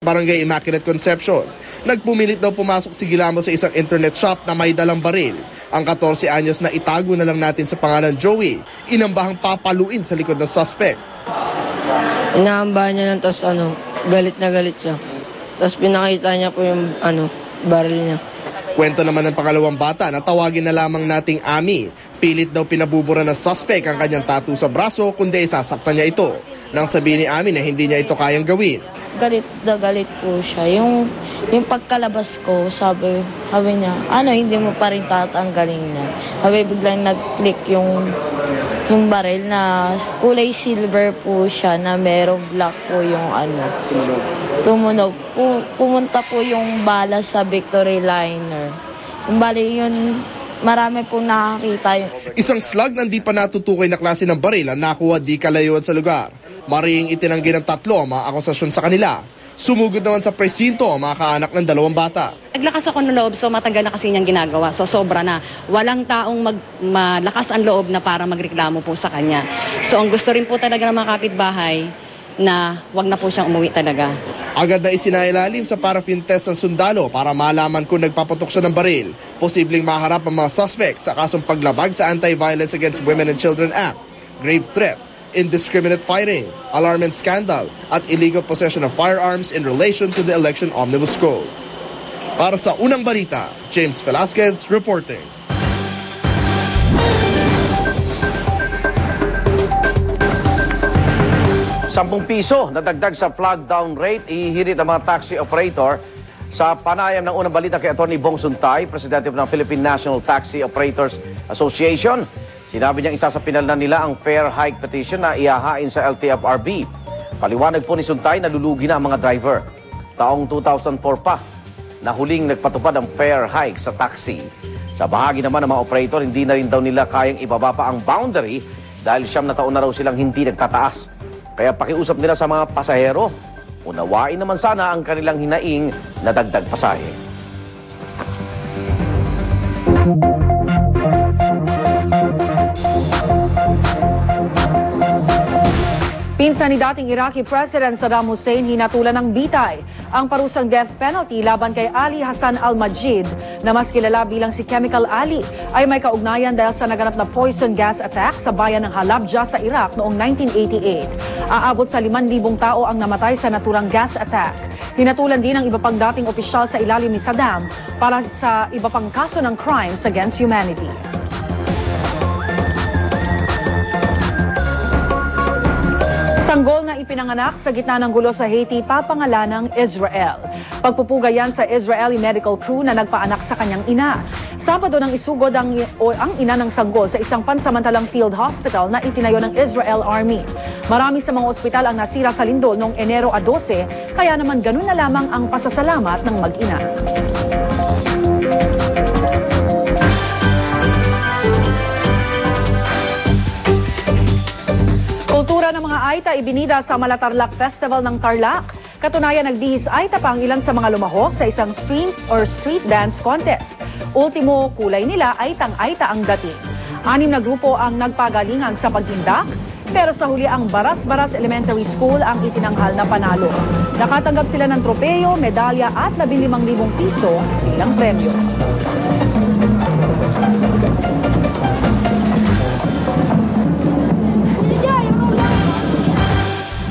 Barangay Immaculate Conception. Nagpumilit daw pumasok si Guillermo sa isang internet shop na may dalang baril. Ang 14 anyos na itago na lang natin sa pangalan Joey, inambahang papaluin sa likod ng suspect. Inaambahan niya lang, tapos galit na galit siya. Tapos pinakita niya po yung baril niya. Kwento naman ng pangalawang bata na tawagin na lamang nating Ami. Pilit daw pinabubura ng suspect ang kanyang tattoo sa braso kundi sasaktan niya ito. Nang sabihin ni Ami na hindi niya ito kayang gawin. Galit na galit po siya. Yung pagkalabas ko, sabi niya, hindi mo pa rin tatanggalin niya. Sabi biglang nag-click yung baril na kulay silver po siya na merong black po yung tumunog. Pumunta po yung bala sa Victory Liner. Yung bali yun, marami pong nakakita yun. Isang slug na hindi pa natutukoy na klase ng baril ang nakuha di kalayuan sa lugar. Maring itinanggi ng 3 ang mga akusasyon sa kanila. Sumugod naman sa presinto ang mga kaanak ng 2 bata. Naglakas ako ng loob, so matagal na kasi niyang ginagawa. So sobra na. Walang taong malakas ang loob na para magreklamo po sa kanya. So ang gusto rin po talaga ng mga kapitbahay na wag na po siyang umuwi talaga. Agad na isinailalim sa paraffin test ng sundalo para malaman kung nagpaputok siya ng baril. Posibleng maharap ang mga suspect sa kasong paglabag sa Anti-Violence Against Women and Children Act, grave threat, indiscriminate fighting, alarm and scandal, at illegal possession of firearms in relation to the Election Omnibus Code. Para sa Unang Balita, James Velasquez reporting. ₱10 na dagdag sa flag down rate, ihirit ang mga taxi operator. Sa panayam ng Unang Balita kay Atty. Bong Suntay, Presidente ng Philippine National Taxi Operators Association, sinabi niyang isa sa pinalnan nila ang fare hike petition na ihahain sa LTFRB. Paliwanag po ni Suntay na lulugi na ang mga driver. Taong 2004 pa na huling nagpatupad ang fare hike sa taxi. Sa bahagi naman ng mga operator, hindi na rin daw nila kayang ibaba pa ang boundary dahil 9 na taon na raw silang hindi nagtataas. Kaya pakiusap nila sa mga pasahero, unawain naman sana ang kanilang hinaing na dagdag pasahe. Pinsan ni dating Iraqi President Saddam Hussein hinatulan ng bitay ang parusang death penalty laban kay Ali Hassan al-Majid na mas kilala bilang si Chemical Ali ay may kaugnayan dahil sa naganap na poison gas attack sa bayan ng Halabja sa Iraq noong 1988. Aabot sa 5,000 tao ang namatay sa naturang gas attack. Hinatulan din ang iba pang dating opisyal sa ilalim ni Saddam para sa iba pang kaso ng crimes against humanity. Sanggol na ipinanganak sa gitna ng gulo sa Haiti, papangalanang Israel. Pagpupuga yan sa Israeli medical crew na nagpaanak sa kanyang ina. Sabado nang isugod ang ina ng sanggol sa isang pansamantalang field hospital na itinayo ng Israel Army. Marami sa mga ospital ang nasira sa lindol noong Enero 12, kaya naman ganun na lamang ang pasasalamat ng mag-ina. Kultura ng mga Aita ibinida sa Malatarlac Festival ng Tarlac. Katunayan, nagbihis Aita pa ang ilan sa mga lumahok sa isang street dance contest. Ultimo kulay nila Aitang-Aita ang dating. 6 na grupo ang nagpagalingan sa paghindak, pero sa huli ang Baras-Baras Elementary School ang itinanghal na panalo. Nakatanggap sila ng tropeyo, medalya at 15,000 piso bilang premyo.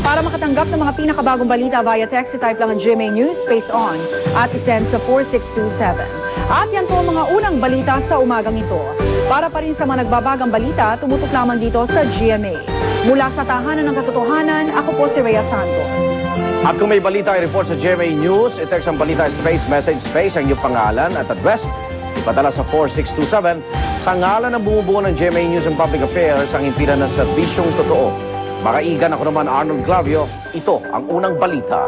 Para makatanggap ng mga pinakabagong balita via text, type lang ang GMA News, space on, at isend sa 4627. At yan po ang mga unang balita sa umagang ito. Para pa rin sa mga nagbabagang balita, tumutok lamang dito sa GMA. Mula sa tahanan ng katotohanan, ako po si Rhea Santos. At kung may balita i-report sa GMA News, i-text ang balita space, message space, ang iyong pangalan at address. Ipadala sa 4627. Sa ngalan ng bumubuo ng GMA News and Public Affairs, ang himpilan ng serbisyong totoo. Makaigan, ako naman Arnold Clavio. Ito ang unang balita.